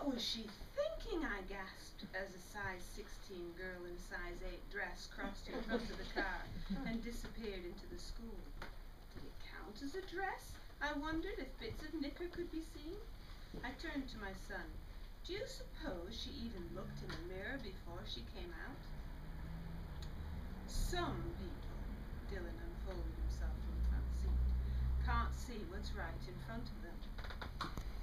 What was she thinking, I gasped, as a size 16 girl in a size 8 dress crossed in front of the car and disappeared into the school. Did it count as a dress? I wondered if bits of knicker could be seen. I turned to my son. Do you suppose she even looked in the mirror before she came out? Some people, Dylan unfolded himself from the front seat, can't see what's right in front of them.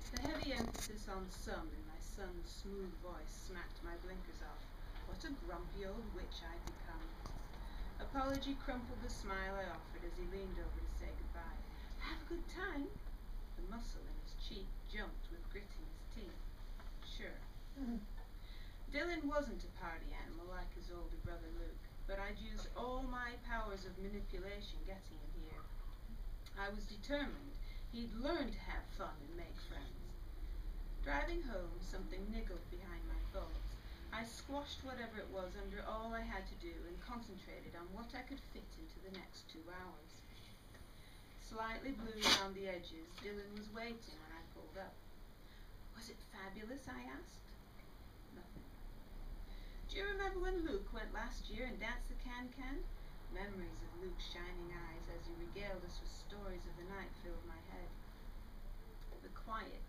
The heavy emphasis on some in my son's smooth voice smacked my blinkers off. What a grumpy old witch I'd become. Apology crumpled the smile I offered as he leaned over to say goodbye. Have a good time? The muscle in his cheek jumped with gritting his teeth. Sure. Dylan wasn't a party animal like his older brother Luke, but I'd used all my powers of manipulation getting him here. I was determined he'd learn to have fun and make friends. Driving home, something niggled behind my thoughts. I squashed whatever it was under all I had to do and concentrated on what I could fit into the next 2 hours. Slightly blue around the edges, Dylan was waiting when I pulled up. Was it fabulous, I asked. Nothing. Do you remember when Luke went last year and danced the can-can? Memories of Luke's shining eyes as he regaled us with stories of the night filled my head. The quiet,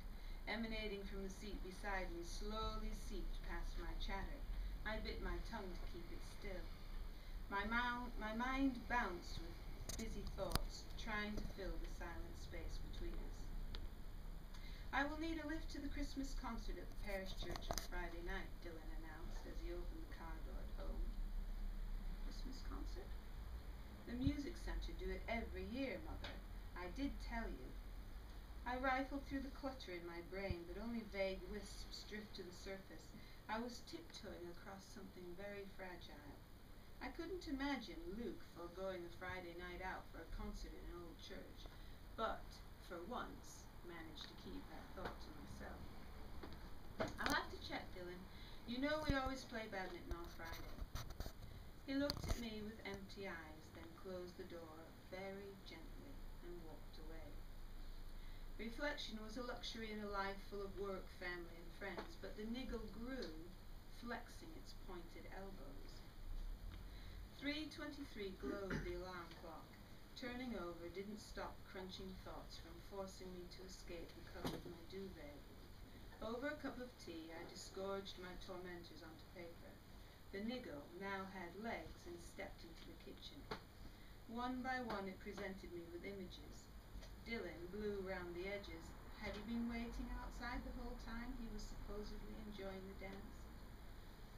emanating from the seat beside me, slowly seeped past my chatter. I bit my tongue to keep it still. My mind bounced with busy thoughts, trying to fill the silent space between us. I will need a lift to the Christmas concert at the parish church on Friday night, Dylan announced as he opened the car door at home. Christmas concert? The music center do it every year, Mother. I did tell you. I rifled through the clutter in my brain, but only vague wisps drift to the surface. I was tiptoeing across something very fragile. I couldn't imagine Luke foregoing a Friday night out for a concert in an old church, but, for once, managed to keep that thought to myself. I'll have to check, Dylan. You know we always play badminton on Friday. He looked at me with empty eyes, then closed the door very gently and walked away. Reflection was a luxury in a life full of work, family, and friends, but the niggle grew, flexing its pointed elbows. 3:23 glowed the alarm clock. Turning over didn't stop crunching thoughts from forcing me to escape the cover of my duvet. Over a cup of tea, I disgorged my tormentors onto paper. The niggle now had legs and stepped into the kitchen. One by one it presented me with images. Dylan blew round the edges. Had he been waiting outside the whole time he was supposedly enjoying the dance?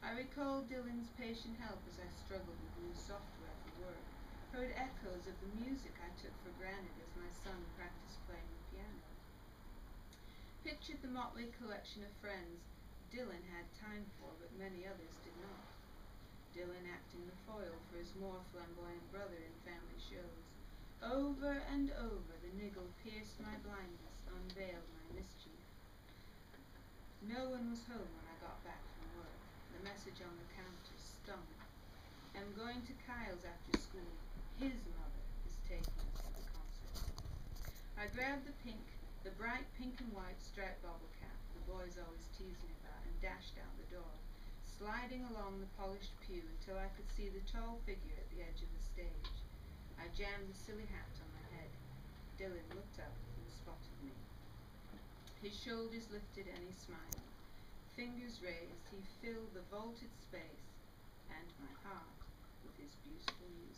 I recalled Dylan's patient help as I struggled with new software for work, heard echoes of the music I took for granted as my son practiced playing the piano. Pictured the motley collection of friends Dylan had time for, but many others did not. Dylan acting the foil for his more flamboyant brother in family shows. Over and over the niggle pierced my blindness, unveiled my mischief. No one was home when I got back from work. The message on the counter stung. I'm going to Kyle's after school. His mother is taking us to the concert. I grabbed the bright pink and white striped bobble cap the boys always teased me about, and dashed out the door, sliding along the polished pew until I could see the tall figure at the edge of the stage. I jammed the silly hat on my head. Dylan looked up and spotted me. His shoulders lifted and he smiled. Fingers raised, he filled the vaulted space and my heart with his beautiful music.